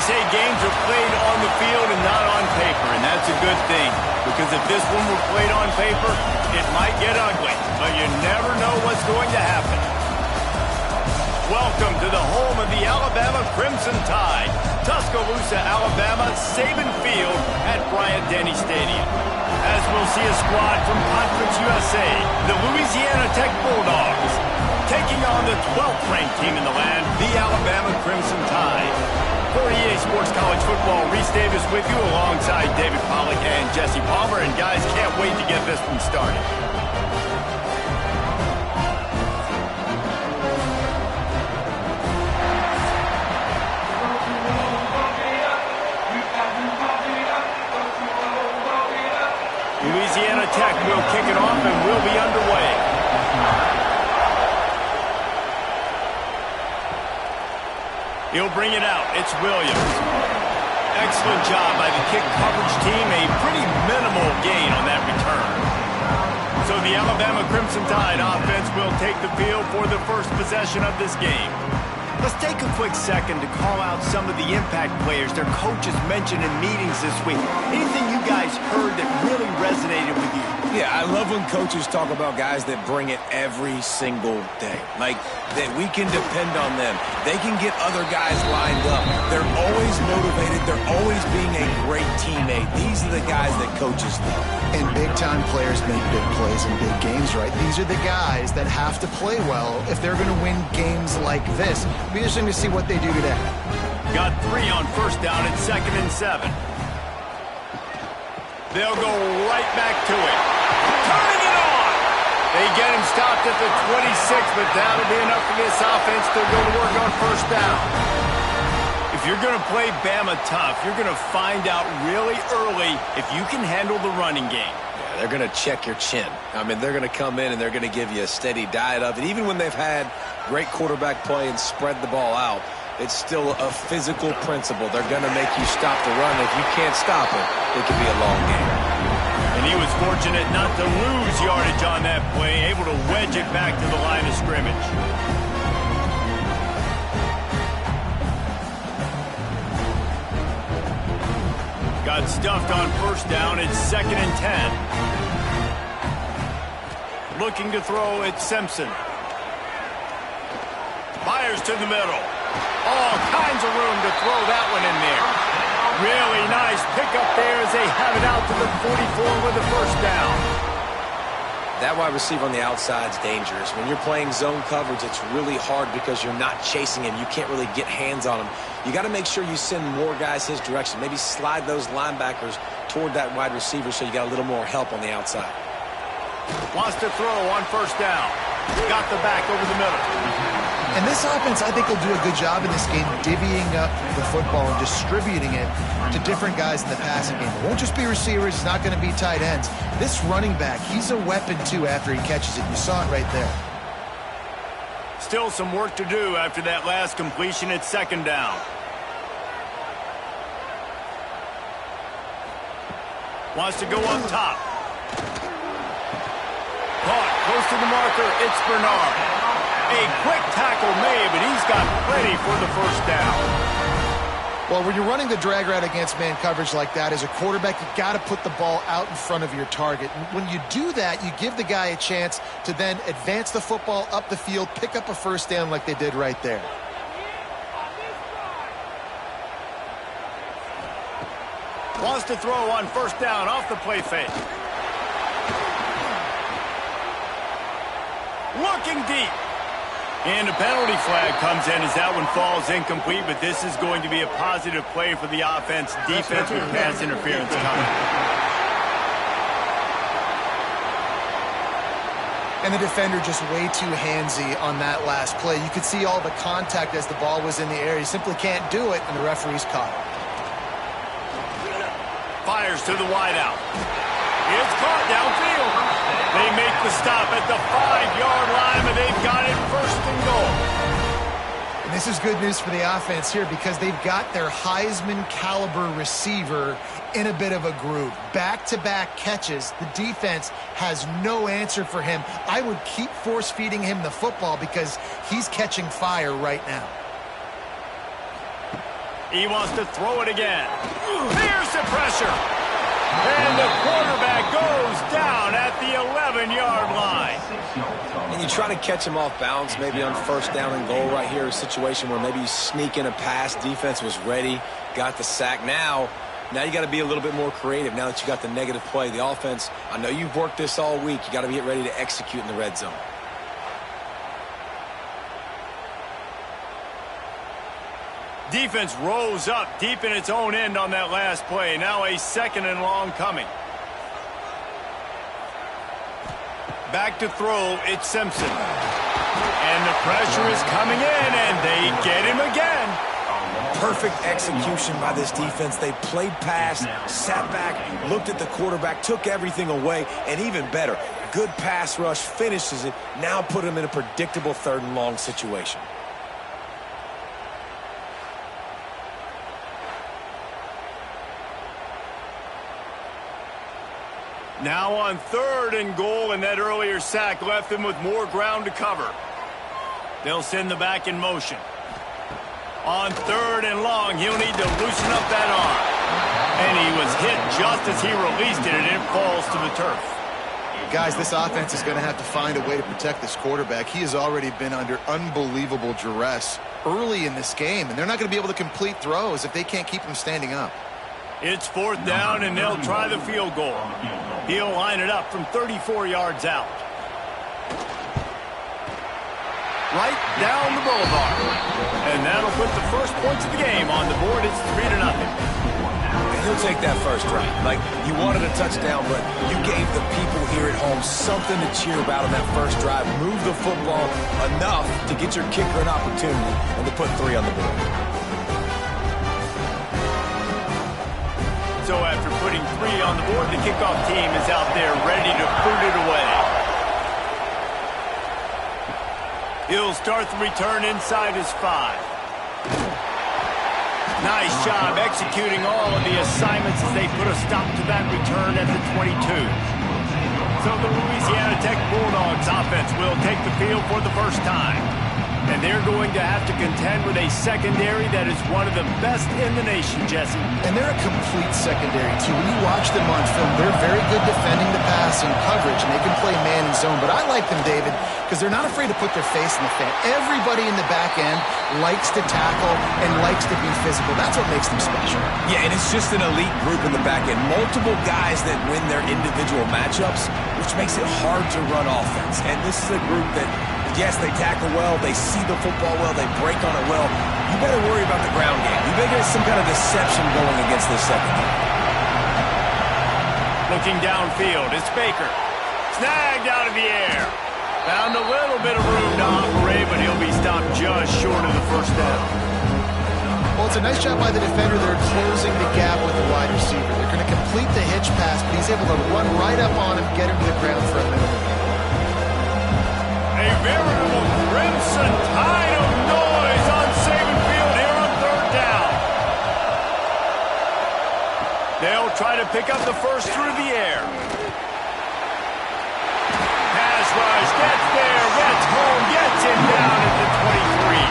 say games are played on the field and not on paper, and that's a good thing. Because if this one were played on paper, it might get ugly. But you never know what's going to happen. Welcome to the home of the Alabama Crimson Tide. Tuscaloosa, Alabama, Saban Field at Bryant-Denny Stadium. As we'll see a squad from Conference USA, the Louisiana Tech Bulldogs, taking on the 12th-ranked team in the land, the Alabama Crimson Tide. For EA Sports College Football, Reese Davis with you alongside David Pollack and Jesse Palmer. And guys, can't wait to get this one started. Louisiana Tech will kick it off and will be underway. He'll bring it out. It's Williams. Excellent job by the kick coverage team. A pretty minimal gain on that return. So the Alabama Crimson Tide offense will take the field for the first possession of this game. Let's take a quick second to call out some of the impact players their coaches mentioned in meetings this week. Anything you guys heard that really resonated with you? Yeah, I love when coaches talk about guys that bring it every single day. Like, that we can depend on them. They can get other guys lined up. They're always motivated. They're always being a great teammate. These are the guys that coaches love. And big-time players make big plays in big games, right? These are the guys that have to play well if they're going to win games like this. It'll be interesting to see what they do today. Got 3 on first down and 2nd and 7. They'll go right back to it. Turning it on! They get him stopped at the 26, but that'll be enough for this offense to go to work on first down. If you're going to play Bama tough, you're going to find out really early if you can handle the running game. Yeah, they're going to check your chin. I mean, they're going to come in and they're going to give you a steady diet of it. Even when they've had great quarterback play and spread the ball out, it's still a physical principle. They're going to make you stop the run. If you can't stop it, it could be a long game. And he was fortunate not to lose yardage on that play, able to wedge it back to the line of scrimmage. Got stuffed on first down. It's 2nd and 10. Looking to throw, it's Simpson. Fires to the middle. All kinds of room to throw that one in there. Really nice pickup there as they have it out to the 44 with a first down. That wide receiver on the outside is dangerous. When you're playing zone coverage, it's really hard because you're not chasing him. You can't really get hands on him. You got to make sure you send more guys his direction. Maybe slide those linebackers toward that wide receiver so you got a little more help on the outside. Wants to throw on first down. Got the back over the middle. And this offense, I think, will do a good job in this game divvying up the football and distributing it to different guys in the passing game. It won't just be receivers. It's not going to be tight ends. This running back, he's a weapon, too, after he catches it. You saw it right there. Still some work to do after that last completion at 2nd down. Wants to go up top. Caught close to the marker. It's Bernard. A quick tackle made, but he's got plenty for the first down. Well, when you're running the drag route against man coverage like that, as a quarterback, you got to put the ball out in front of your target. And when you do that, you give the guy a chance to then advance the football up the field, pick up a first down like they did right there. Wants to throw on first down off the play fake. Looking deep. And a penalty flag comes in as that one falls incomplete, but this is going to be a positive play for the offense. Defense with pass interference coming. And the defender just way too handsy on that last play. You could see all the contact as the ball was in the air. He simply can't do it, and the referee's caught it. Fires to the wideout. It's caught downfield. They make the stop at the 5-yard line, and they've got it 1st and goal. And this is good news for the offense here because they've got their Heisman caliber receiver in a bit of a groove. Back-to-back catches. The defense has no answer for him. I would keep force-feeding him the football because he's catching fire right now. He wants to throw it again. Here's the pressure. And the quarterback goes down at the 11-yard line. And you try to catch him off balance, maybe on first down and goal right here, a situation where maybe you sneak in a pass, defense was ready, got the sack. Now you got to be a little bit more creative now that you got the negative play. The offense, I know you've worked this all week. You got to get ready to execute in the red zone. Defense rose up deep in its own end on that last play. Now a 2nd and long coming. Back to throw, it's Simpson. And the pressure is coming in, and they get him again. Perfect execution by this defense. They played pass, sat back, looked at the quarterback, took everything away, and even better, good pass rush, finishes it, now put him in a predictable 3rd and long situation. Now on 3rd and goal, and that earlier sack left them with more ground to cover. They'll send the back in motion. On 3rd and long, he'll need to loosen up that arm. And he was hit just as he released it, and it falls to the turf. Guys, this offense is going to have to find a way to protect this quarterback. He has already been under unbelievable duress early in this game, and they're not going to be able to complete throws if they can't keep him standing up. It's 4th down, and they'll try the field goal. He'll line it up from 34 yards out. Right down the boulevard. And that'll put the first points of the game on the board. It's 3-0. And he'll take that first drive. Like, you wanted a touchdown, but you gave the people here at home something to cheer about on that first drive. Move the football enough to get your kicker an opportunity and to put 3 on the board. So after putting 3 on the board, the kickoff team is out there ready to boot it away. He'll start the return inside his 5. Nice job executing all of the assignments as they put a stop to that return at the 22. So the Louisiana Tech Bulldogs offense will take the field for the first time. And they're going to have to contend with a secondary that is one of the best in the nation, Jesse. And they're a complete secondary, too. When you watch them on film, they're very good defending the pass and coverage, and they can play man and zone. But I like them, David, because they're not afraid to put their face in the fan. Everybody in the back end likes to tackle and likes to be physical. That's what makes them special. Yeah, and it's just an elite group in the back end. Multiple guys that win their individual matchups, which makes it hard to run offense. And this is a group that, yes, they tackle well, they see the football well, they break on it well. You better worry about the ground game. You better get some kind of deception going against this secondary. Looking downfield, it's Baker. Snagged out of the air. Found a little bit of room to operate, but he'll be stopped just short of the first down. Well, it's a nice job by the defender. They're closing the gap with the wide receiver. They're going to complete the hitch pass, but he's able to run right up on him, get him to the ground for a minute. A veritable crimson tide of noise on Saban Field here on 3rd down. They'll try to pick up the first through the air. Pass rush, gets there, gets home, gets him down at the 23.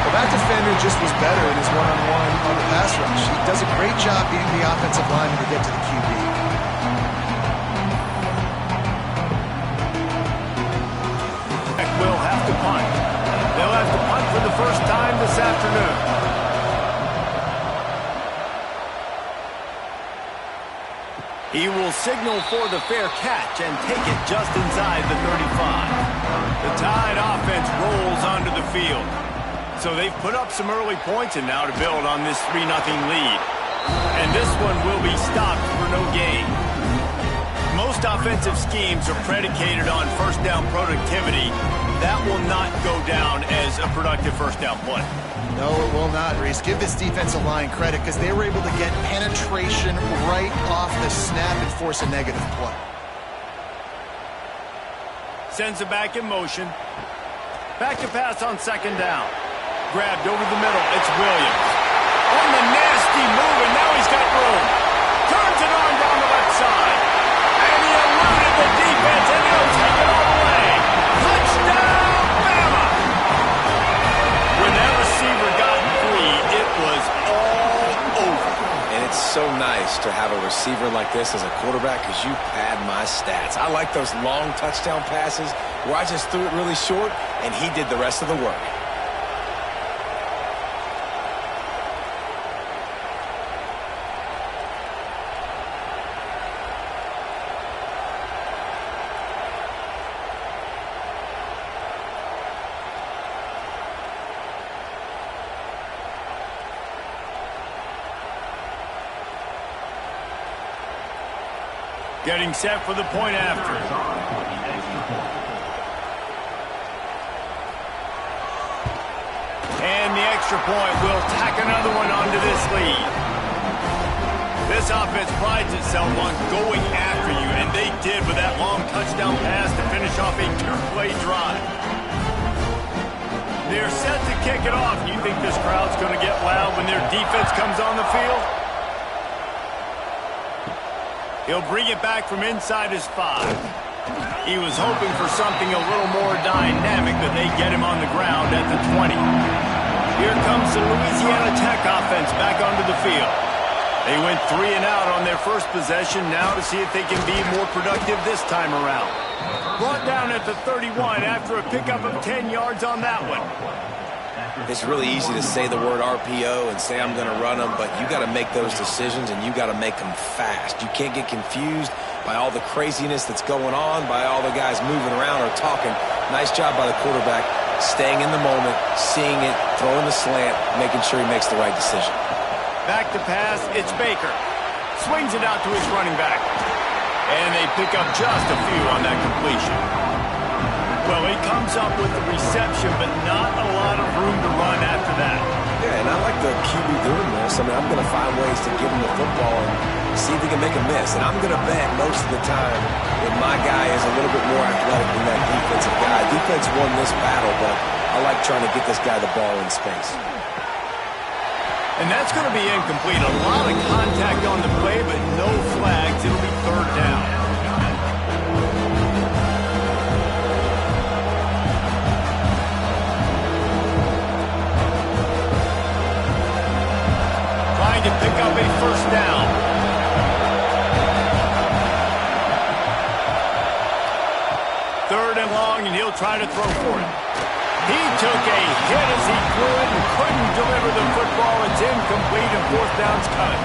Well, that defender just was better in his one-on-one on the pass rush. He does a great job beating the offensive lineman to get to the QB. Will have to punt. They'll have to punt for the first time this afternoon. He will signal for the fair catch and take it just inside the 35. The Tide offense rolls onto the field. So they've put up some early points and now to build on this 3-0 lead. And this one will be stopped for no gain. Most offensive schemes are predicated on first down productivity. That will not go down as a productive first down play. No, it will not, Reese. Give this defensive line credit because they were able to get penetration right off the snap and force a negative play. Sends it back in motion. Back to pass on 2nd down. Grabbed over the middle. It's Williams. On the nasty move, and now he's got room. Turns it on down the left side. And he eluded the defense, and he'll take it all the way. Touchdown, Bama! When that receiver got free, it was have a receiver like this as a quarterback because you pad my stats. I like those long touchdown passes where I just threw it really short and he did the rest of the work. Getting set for the point after. And the extra point will tack another one onto this lead. This offense prides itself on going after you, and they did with that long touchdown pass to finish off a two-play drive. They're set to kick it off. You think this crowd's going to get loud when their defense comes on the field? He'll bring it back from inside his 5. He was hoping for something a little more dynamic, but they get him on the ground at the 20. Here comes the Louisiana Tech offense back onto the field. They went 3 and out on their first possession, now to see if they can be more productive this time around. Brought down at the 31 after a pickup of 10 yards on that one. It's really easy to say the word RPO and say I'm going to run them, but you got to make those decisions and you got to make them fast. You can't get confused by all the craziness that's going on, by all the guys moving around or talking. Nice job by the quarterback, staying in the moment, seeing it, throwing the slant, making sure he makes the right decision. Back to pass, it's Baker. Swings it out to his running back. And they pick up just a few on that completion. Well, he comes up with the reception, but not a lot of room to run after that. Yeah, and I like the QB doing this. I mean, I'm going to find ways to give him the football and see if he can make a miss. And I'm going to bet most of the time that my guy is a little bit more athletic than that defensive guy. Defense won this battle, but I like trying to get this guy the ball in space. And that's going to be incomplete. A lot of contact on the play, but no flags. It'll be third down. To pick up a first down. Third and long, and he'll try to throw for it. He took a hit as he threw it and couldn't deliver the football. It's incomplete, and fourth down's cut.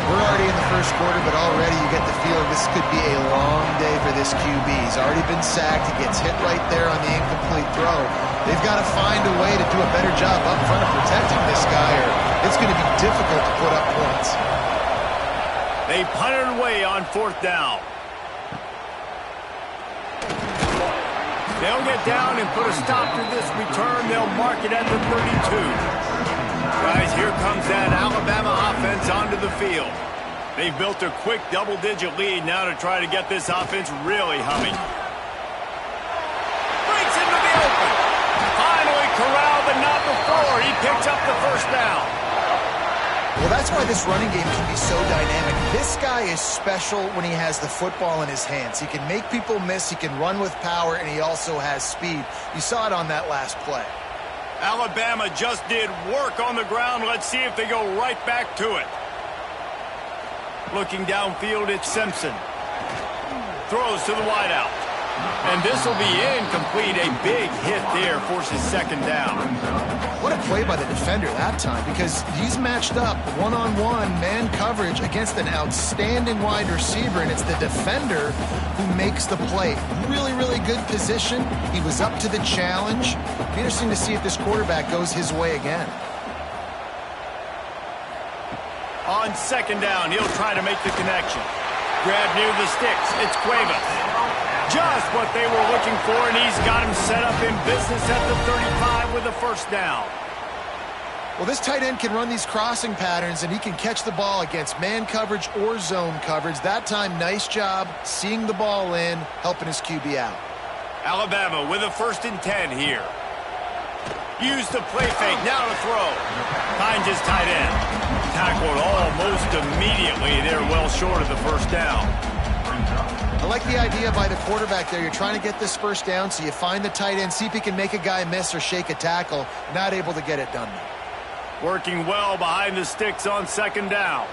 We're already in the first quarter, but already you get the feeling this could be a long day for this QB. He's already been sacked. He gets hit right there on the incomplete throw. They've got to find a way to do a better job up front of protecting this guy, or it's going to be difficult to put up points. They punted away on fourth down. They'll get down and put a stop to this return. They'll mark it at the 32. Guys, here comes that Alabama offense onto the field. They've built a quick double-digit lead now to try to get this offense really humming. Breaks into the open. Finally corralled, but not before. He picks up the first down. Well, that's why this running game can be so dynamic. This guy is special when he has the football in his hands. He can make people miss, he can run with power, and he also has speed. You saw it on that last play. Alabama just did work on the ground. Let's see if they go right back to it. Looking downfield, it's Simpson. Throws to the wideout. And this will be incomplete. A big hit there forces second down. What a play by the defender that time, because he's matched up one-on-one man coverage against an outstanding wide receiver, and it's the defender who makes the play. Really, really good position. He was up to the challenge. Be interesting to see if this quarterback goes his way again. On second down, he'll try to make the connection. Grab near the sticks. It's Cuevas. Just what they were looking for, and he's got him set up in business at the 35 with a first down. Well, this tight end can run these crossing patterns, and he can catch the ball against man coverage or zone coverage. That time, nice job seeing the ball in, helping his QB out. Alabama with a 1st and 10 here. Use the play fake, now to throw. Finds his tight end. Tackled almost immediately. They're well short of the first down. I like the idea by the quarterback there. You're trying to get this first down, so you find the tight end, see if he can make a guy miss or shake a tackle. Not able to get it done though. Working well behind the sticks on second down.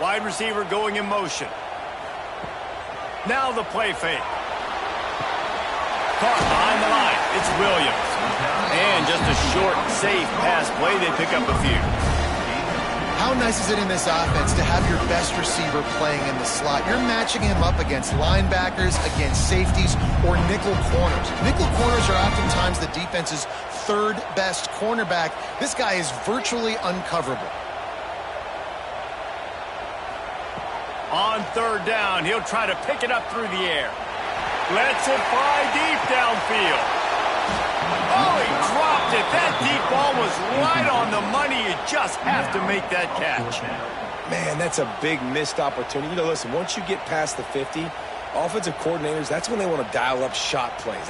Wide receiver going in motion. Now the play fake. Caught behind the line. It's Williams. And just a short, safe pass play. They pick up a few. How nice is it in this offense to have your best receiver playing in the slot? You're matching him up against linebackers, against safeties, or nickel corners. Nickel corners are oftentimes the defense's third best cornerback. This guy is virtually uncoverable. On third down, he'll try to pick it up through the air. Lets it fly deep downfield. Oh, he dropped it. That deep ball was right on the money. You just have to make that catch. Man, that's a big missed opportunity. You know, listen, once you get past the 50, offensive coordinators, that's when they want to dial up shot plays.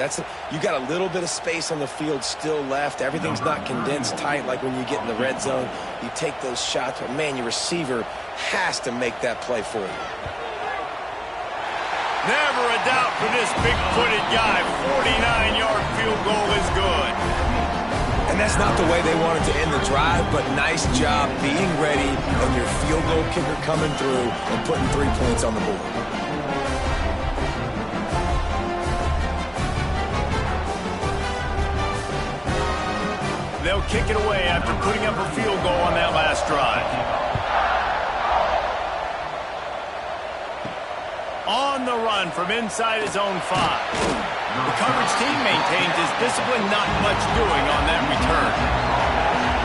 You got a little bit of space on the field still left. Everything's not condensed tight like when you get in the red zone. You take those shots, but man, your receiver has to make that play for you. Never a doubt for this big-footed guy. 49-yard field goal is good. And that's not the way they wanted to end the drive, but nice job being ready and your field goal kicker coming through and putting 3 points on the board. They'll kick it away after putting up a field goal on that last drive. On the run from inside his own 5. The coverage team maintains his discipline, not much doing on that return.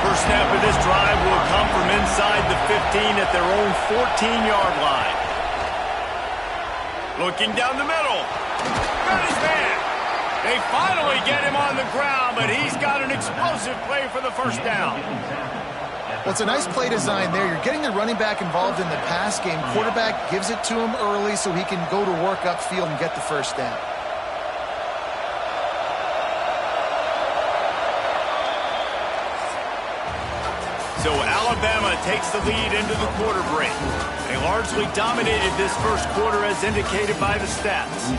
First snap of this drive will come from inside the 15 at their own 14-yard line. Looking down the middle. Got his man. They finally get him on the ground, but he's got an explosive play for the first down. Well, it's a nice play design there. You're getting the running back involved in the pass game. Quarterback gives it to him early so he can go to work upfield and get the first down. So Alabama takes the lead into the quarter break. They largely dominated this first quarter as indicated by the stats.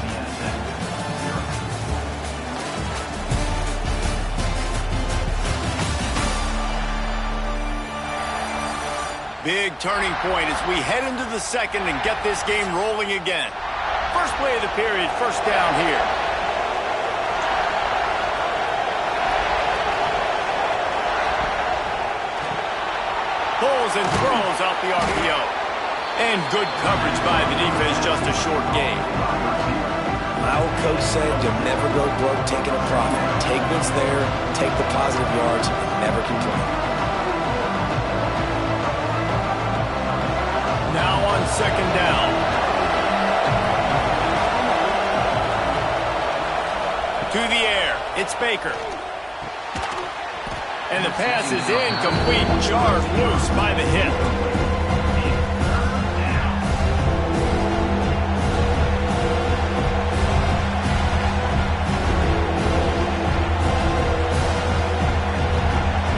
Big turning point as we head into the second and get this game rolling again. First play of the period, first down here. Pulls and throws out the RPO. And good coverage by the defense, just a short gain. My old coach said you'll never go broke taking a profit. Take what's there, take the positive yards, and never complain. Now on second down. To the air. It's Baker. And the pass is incomplete. Jarred loose by the hip.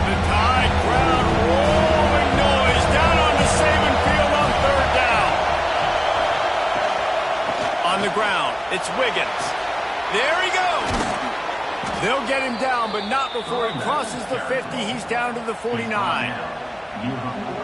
The Tide crowd rolling noise down on the Saban field on third down. On the ground, it's Wiggins. There he goes. They'll get him down, but not before he crosses the 50. He's down to the 49.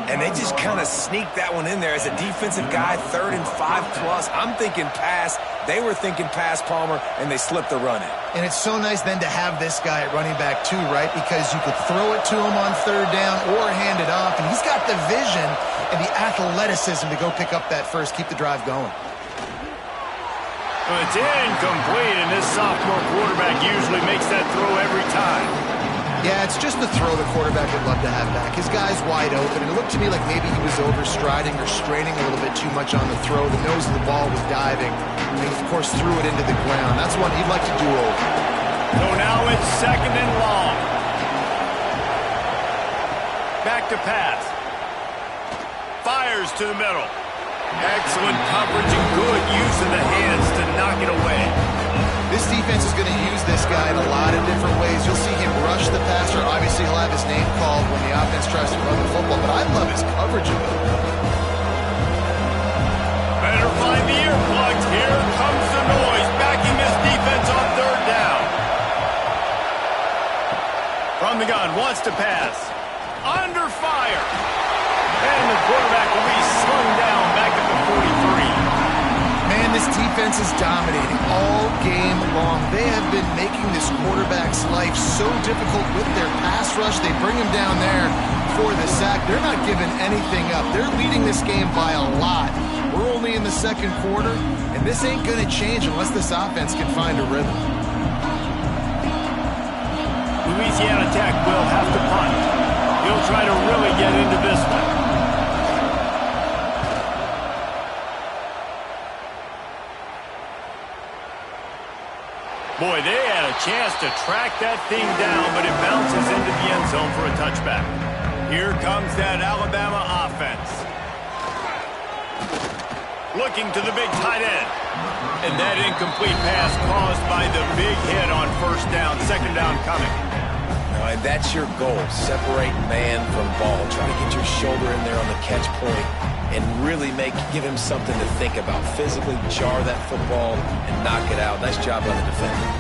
And they just kind of sneaked that one in there as a defensive guy, 3rd and 5+. I'm thinking pass. They were thinking pass, Palmer, and they slipped the run in. And it's so nice then to have this guy at running back too, right? Because you could throw it to him on third down or hand it off, and he's got the vision and the athleticism to go pick up that first, keep the drive going. Well, it's incomplete, and this sophomore quarterback usually makes that throw every time. Yeah, it's just the throw the quarterback would love to have back. His guy's wide open, and it looked to me like maybe he was overstriding or straining a little bit too much on the throw. The nose of the ball was diving, and he, of course, threw it into the ground. That's one he'd like to do over. So now it's second and long. Back to pass. Fires to the middle. Excellent coverage and good use of the hands to knock it away. This defense is going to use this guy in a lot of different ways. You'll see him rush the passer. Obviously, he'll have his name called when the offense tries to run the football, but I love his coverage of it. Better find the earplugs. Here comes the noise, backing this defense on third down. From the gun, wants to pass. Under fire. And the quarterback will be slung down defense is dominating all game long. They have been making this quarterback's life so difficult with their pass rush. They bring him down there for the sack. They're not giving anything up. They're leading this game by a lot. We're only in the second quarter, and this ain't going to change unless this offense can find a rhythm. Louisiana Tech will have to punt. He'll try to really get into this one. Boy, they had a chance to track that thing down, but it bounces into the end zone for a touchback. Here comes that Alabama offense. Looking to the big tight end. And that incomplete pass caused by the big hit on first down, second down coming. All right, that's your goal. Separate man from ball. Try to get your shoulder in there on the catch point and really give him something to think about. Physically jar that football and knock it out. Nice job by the defender.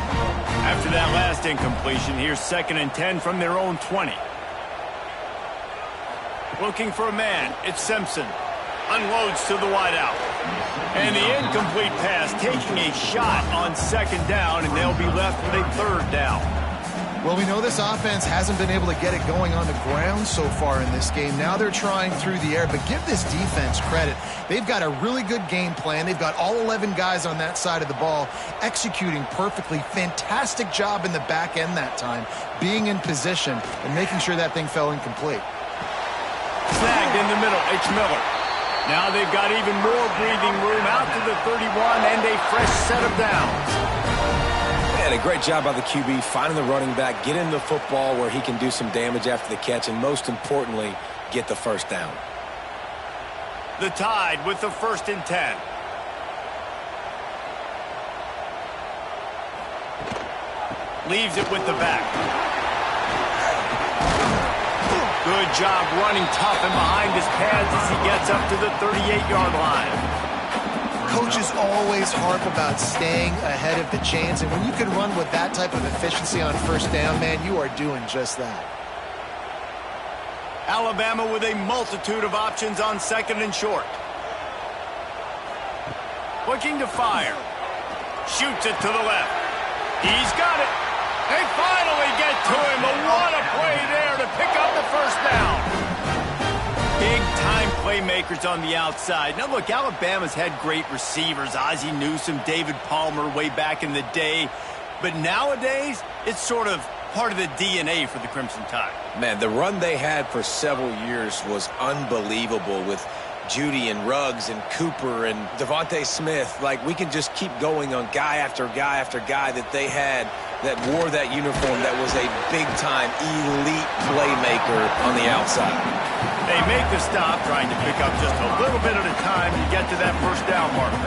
After that last incompletion, here's 2nd and 10 from their own 20. Looking for a man. It's Simpson. Unloads to the wideout. And the incomplete pass taking a shot on 2nd down, and they'll be left with a 3rd down. Well, we know this offense hasn't been able to get it going on the ground so far in this game. Now they're trying through the air, but give this defense credit. They've got a really good game plan. They've got all 11 guys on that side of the ball executing perfectly. Fantastic job in the back end that time, being in position and making sure that thing fell incomplete. Snagged in the middle, it's Miller. Now they've got even more breathing room out to the 31 and a fresh set of downs. A great job by the QB, finding the running back, get him the football where he can do some damage after the catch, and most importantly, get the first down. The Tide with the 1st and 10. Leaves it with the back. Good job running tough and behind his pads as he gets up to the 38-yard line. Coaches always harp about staying ahead of the chains, and when you can run with that type of efficiency on first down, man, you are doing just that. Alabama with a multitude of options on 2nd and short. Looking to fire. Shoots it to the left. He's got it. They finally get to him, but what a play there to pick up the first down. Big-time playmakers on the outside. Now, look, Alabama's had great receivers. Ozzie Newsome, David Palmer way back in the day. But nowadays, it's sort of part of the DNA for the Crimson Tide. Man, the run they had for several years was unbelievable with Judy and Ruggs and Cooper and Devontae Smith. Like, we can just keep going on guy after guy after guy that they had that wore that uniform that was a big-time elite playmaker on the outside. They make the stop, trying to pick up just a little bit at a time to get to that first down marker.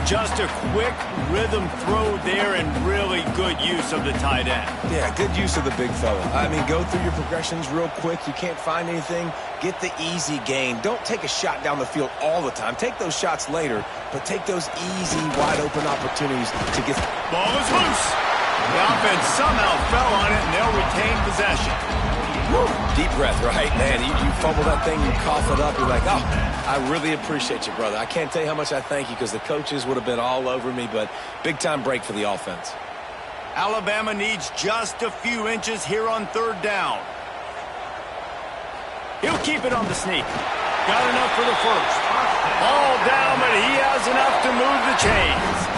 Just a quick rhythm throw there and really good use of the tight end. Yeah, good use of the big fella. I mean, go through your progressions real quick. You can't find anything. Get the easy gain. Don't take a shot down the field all the time. Take those shots later, but take those easy, wide-open opportunities to get... Ball is loose. The offense somehow fell on it, and they'll retain possession. Woo. Deep breath, right? Man, you fumble that thing, you cough it up, you're like, oh, I really appreciate you, brother. I can't tell you how much I thank you because the coaches would have been all over me, but big-time break for the offense. Alabama needs just a few inches here on 3rd down. He'll keep it on the sneak. Got enough for the first. All down, but he has enough to move the chains.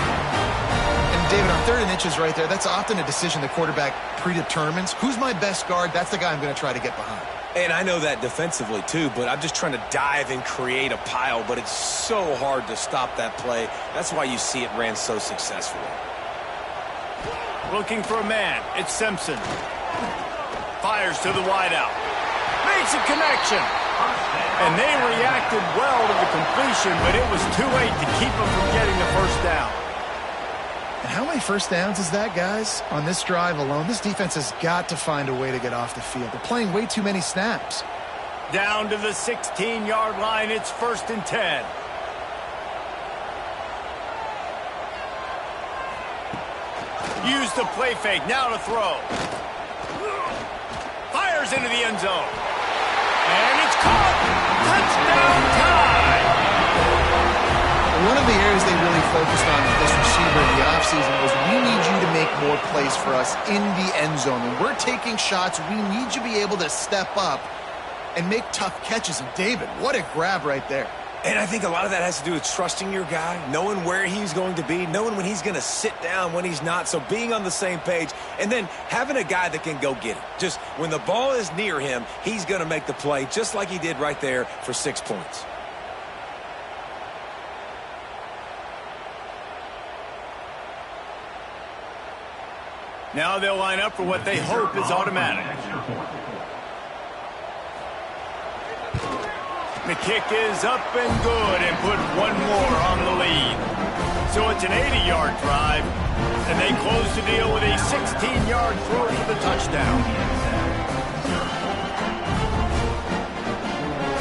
David, on 3rd and inches right there, that's often a decision the quarterback predetermines. Who's my best guard? That's the guy I'm going to try to get behind. And I know that defensively, too, but I'm just trying to dive and create a pile, but it's so hard to stop that play. That's why you see it ran so successfully. Looking for a man. It's Simpson. Fires to the wideout. Makes a connection. And they reacted well to the completion, but it was too late to keep them from getting the first down. And how many first downs is that, guys? On this drive alone, this defense has got to find a way to get off the field. They're playing way too many snaps. Down to the 16-yard line, it's 1st and 10. Use the play fake, now to throw. Fires into the end zone. And it's caught! Touchdown Tide! One of the areas they really focused on with this receiver in the offseason was we need you to make more plays for us in the end zone. When we're taking shots, we need you to be able to step up and make tough catches. And David, what a grab right there. And I think a lot of that has to do with trusting your guy, knowing where he's going to be, knowing when he's going to sit down, when he's not, so being on the same page, and then having a guy that can go get it. Just when the ball is near him, he's going to make the play, just like he did right there for 6 points. Now they'll line up for what they hope is automatic. The kick is up and good and put one more on the lead. So it's an 80-yard drive, and they close the deal with a 16-yard throw for the touchdown.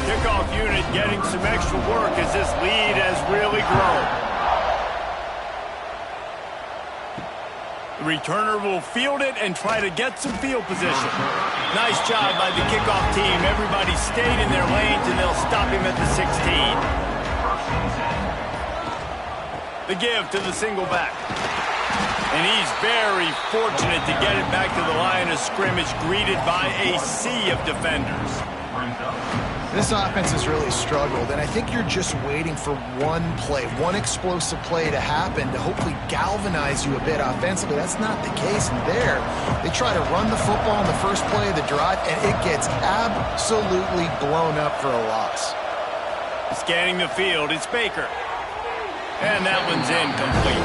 Kickoff unit getting some extra work as this lead has really grown. The returner will field it and try to get some field position. Nice job by the kickoff team. Everybody stayed in their lanes, and they'll stop him at the 16. The give to the single back. And he's very fortunate to get it back to the line of scrimmage, greeted by a sea of defenders. This offense has really struggled, and I think you're just waiting for one play, one explosive play to happen to hopefully galvanize you a bit offensively. That's not the case in there. They try to run the football in the first play of the drive, and it gets absolutely blown up for a loss. Scanning the field, it's Baker. And that one's incomplete.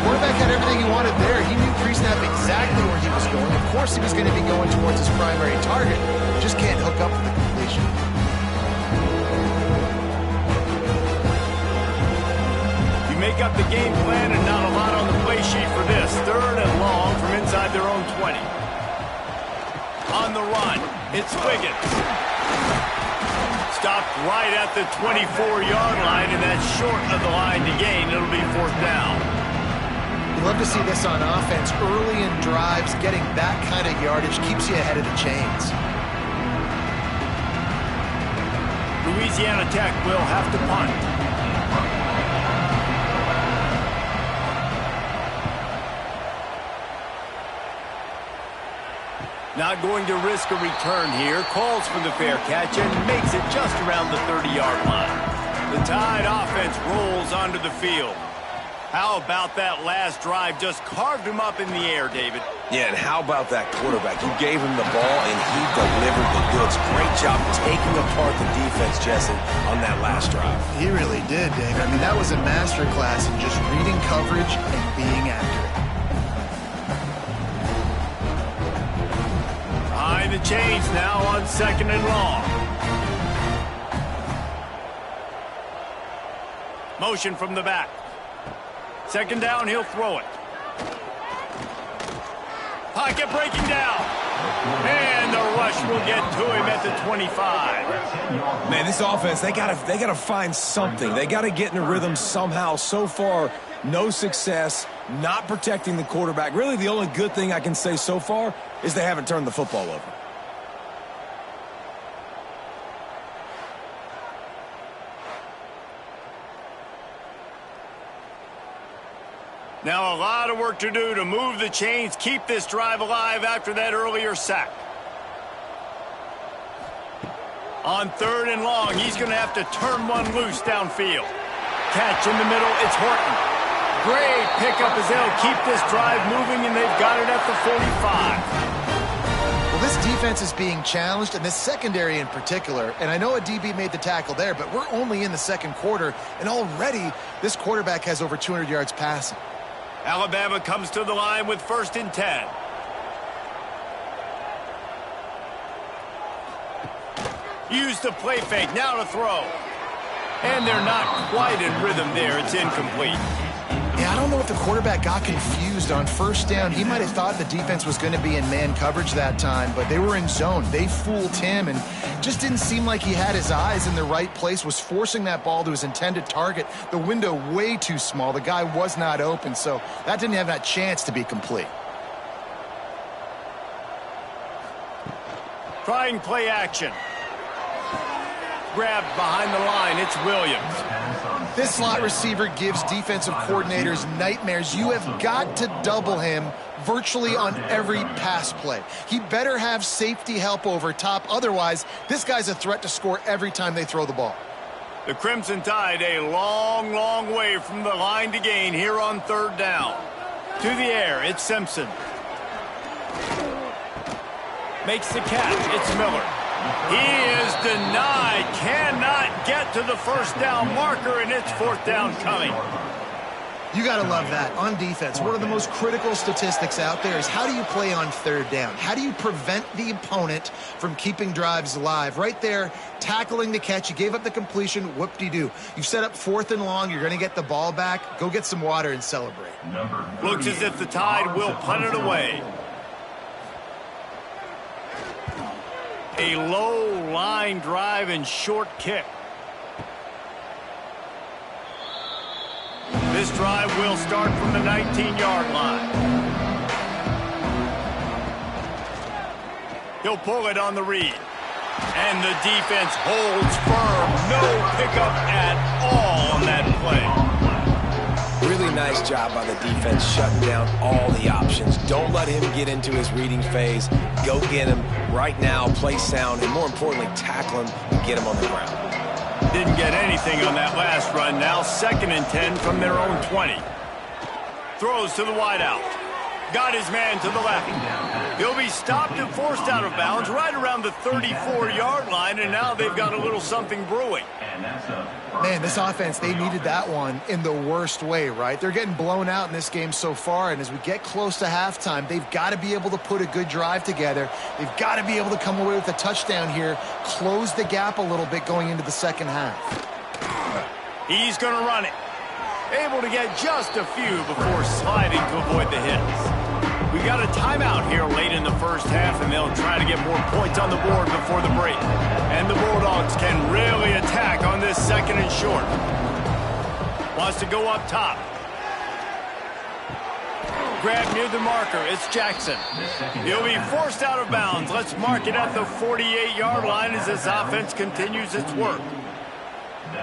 Quarterback had everything he wanted there. He knew pre-snap exactly where he was going. Of course he was going to be going towards his primary target. Just can't hook up with the completion. Make up the game plan and not a lot on the play sheet for this. 3rd and long from inside their own 20. On the run, it's Wiggins. Stopped right at the 24-yard line, and that's short of the line to gain. It'll be 4th down. You love to see this on offense. Early in drives, getting that kind of yardage keeps you ahead of the chains. Louisiana Tech will have to punt. Not going to risk a return here. Calls for the fair catch and makes it just around the 30-yard line. The Tide offense rolls onto the field. How about that last drive? Just carved him up in the air, David. Yeah, and how about that quarterback? You gave him the ball, and he delivered the goods. Great job taking apart the defense, Jesse, on that last drive. He really did, David. I mean, that was a masterclass in just reading coverage and being accurate. Behind the chains now on 2nd and long. Motion from the back. 2nd down, he'll throw it. Pocket breaking down. And the rush will get to him at the 25. Man, this offense, they gotta find something. They gotta get in a rhythm somehow. So far, no success, not protecting the quarterback. Really, the only good thing I can say so far is they haven't turned the football over. Now a lot of work to do to move the chains, keep this drive alive after that earlier sack. On 3rd and long, he's going to have to turn one loose downfield. Catch in the middle, it's Horton. Great pickup as they'll keep this drive moving, and they've got it at the 45. Well, this defense is being challenged, and this secondary in particular, and I know a DB made the tackle there, but we're only in the 2nd quarter, and already this quarterback has over 200 yards passing. Alabama comes to the line with 1st and 10. Use the play fake, now to throw. And they're not quite in rhythm there. It's incomplete. Yeah, I don't know if the quarterback got confused on 1st down. He might have thought the defense was going to be in man coverage that time, but they were in zone. They fooled him and just didn't seem like he had his eyes in the right place, was forcing that ball to his intended target. The window way too small. The guy was not open, so that didn't have that chance to be complete. Trying play action. grabbed behind the line. It's Williams. This slot receiver gives defensive coordinators nightmares. You have got to double him virtually on every pass play. He better have safety help over top. Otherwise, this guy's a threat to score every time they throw the ball. The Crimson Tide a long, long way from the line to gain here on third down. To the air, it's Simpson. Makes the catch. It's Miller. He is denied. Cannot get to the first down marker, and it's fourth down coming. You got to love that. On defense, one of the most critical statistics out there is how do you play on third down? How do you prevent the opponent from keeping drives alive? Right there, tackling the catch. You gave up the completion. Whoop-de-doo. You've set up fourth and long. You're going to get the ball back. Go get some water and celebrate. Looks as if the Tide will punt it away. A low line drive and short kick. This drive will start from the 19-yard line. He'll pull it on the read. And the defense holds firm. No pickup at all on that play. Really nice job by the defense shutting down all the options. Don't let him get into his reading phase. Go get him right now, play sound, and more importantly, tackle him and get him on the ground. Didn't get anything on that last run. Now 2nd and 10 from their own 20. Throws to the wideout. Got his man to the left. He'll be stopped and forced out of bounds right around the 34-yard line, and now they've got a little something brewing. Man, this offense, they needed that one in the worst way, right? They're getting blown out in this game so far, and as we get close to halftime, they've got to be able to put a good drive together. They've got to be able to come away with a touchdown here, close the gap a little bit going into the second half. He's going to run it. Able to get just a few before sliding to avoid the hits. We got a timeout here late in the first half, and they'll try to get more points on the board before the break. And the Bulldogs can really attack on this 2nd and short. Wants to go up top. Grab near the marker. It's Jackson. He'll be forced out of bounds. Let's mark it at the 48-yard line as this offense continues its work.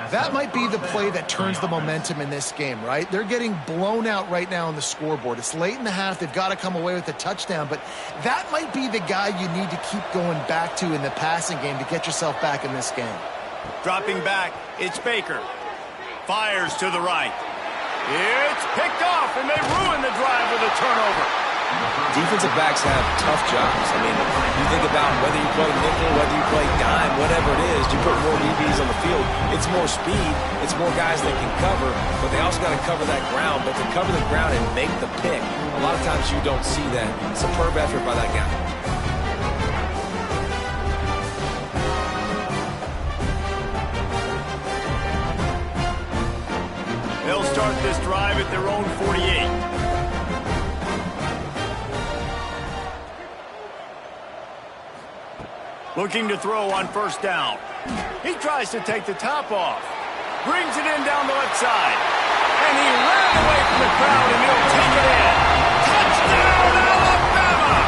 That might be the play that turns the momentum in this game, right? They're getting blown out right now on the scoreboard. It's late in the half. They've got to come away with a touchdown, but that might be the guy you need to keep going back to in the passing game to get yourself back in this game. Dropping back, it's Baker. Fires to the right. It's picked off, and they ruin the drive with a turnover. Defensive backs have tough jobs. I mean, you think about whether you play nickel, whether you play dime, whatever it is, you put more DBs on the field. It's more speed. It's more guys that can cover, but they also got to cover that ground. But to cover the ground and make the pick, a lot of times you don't see that. Superb effort by that guy. They'll start this drive at their own 48. Looking to throw on first down. He tries to take the top off. Brings it in down the left side. And he ran away from the crowd, and he'll take it in. Touchdown, Alabama!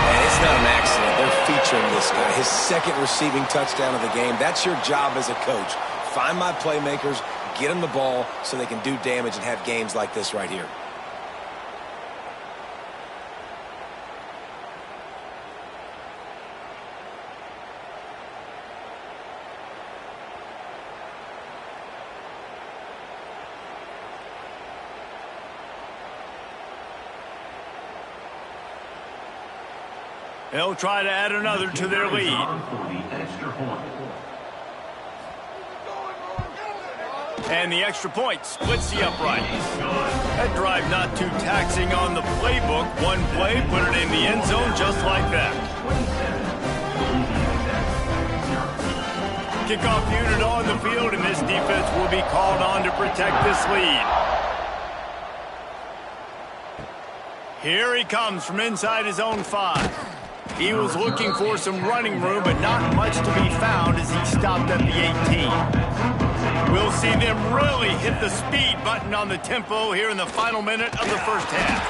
And it's not an accident. They're featuring this guy. His 2nd receiving touchdown of the game. That's your job as a coach. Find my playmakers, get them the ball so they can do damage and have games like this right here. They'll try to add another to their lead. And the extra point splits the uprights. That drive not too taxing on the playbook. One play, put it in the end zone just like that. Kickoff unit on the field, and this defense will be called on to protect this lead. Here he comes from inside his own 5. He was looking for some running room, but not much to be found as he stopped at the 18. We'll see them really hit the speed button on the tempo here in the final minute of the first half.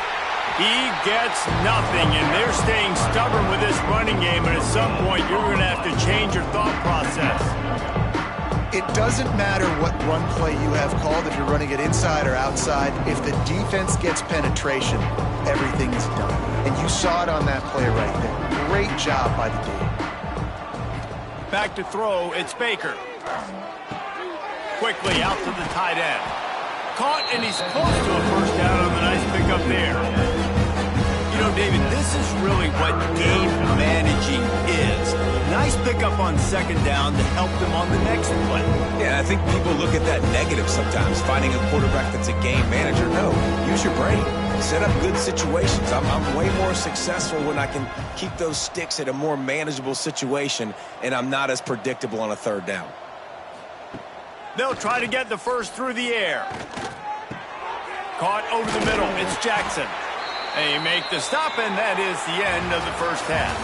He gets nothing, and they're staying stubborn with this running game, and at some point you're going to have to change your thought process. It doesn't matter what run play you have called, if you're running it inside or outside. If the defense gets penetration, everything is done. And you saw it on that play right there. Great job by the D. Back to throw, it's Baker. Quickly out to the tight end. Caught, and he's close to a first down on the nice pickup there. You know, David, this is really what game managing is. Nice pickup on second down to help them on the next play. Yeah, I think people look at that negative sometimes, finding a quarterback that's a game manager. No, use your brain. Set up good situations. I'm way more successful when I can keep those sticks at a more manageable situation, and I'm not as predictable on a third down. They'll try to get the first through the air. Caught over the middle. It's Jackson. They make the stop, and that is the end of the first half.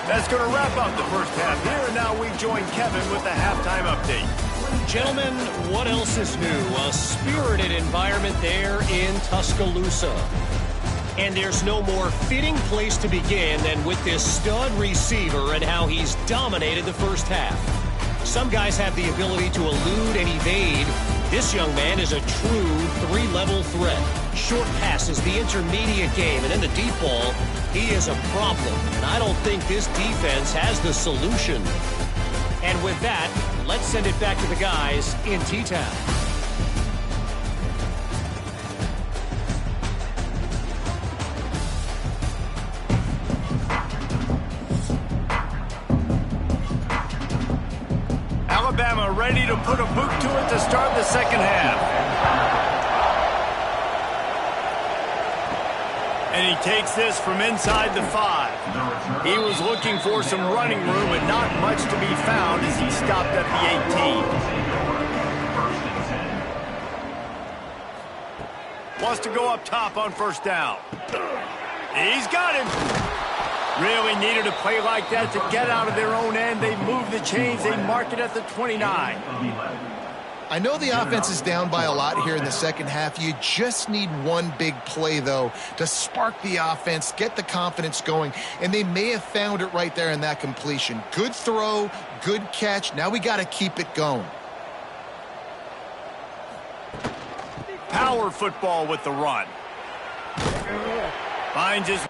That's going to wrap up the first half here, and now we join Kevin with the halftime update. Gentlemen, what else is new? A spirited environment there in Tuscaloosa. And there's no more fitting place to begin than with this stud receiver and how he's dominated the first half. Some guys have the ability to elude and evade. This young man is a true three-level threat. Short passes, the intermediate game, and in the deep ball, he is a problem. And I don't think this defense has the solution. And with that, let's send it back to the guys in T-Town. Alabama ready to put a boot to it to start the second half. And he takes this from inside the 5. He was looking for some running room, but not much to be found as he stopped at the 18. Wants to go up top on first down. He's got him. Really needed a play like that to get out of their own end. They move the chains. They mark it at the 29. I know the offense is down by a lot here in the second half. You just need one big play, though, to spark the offense, get the confidence going, and they may have found it right there in that completion. Good throw, good catch. Now we got to keep it going. Power football with the run. Finds his...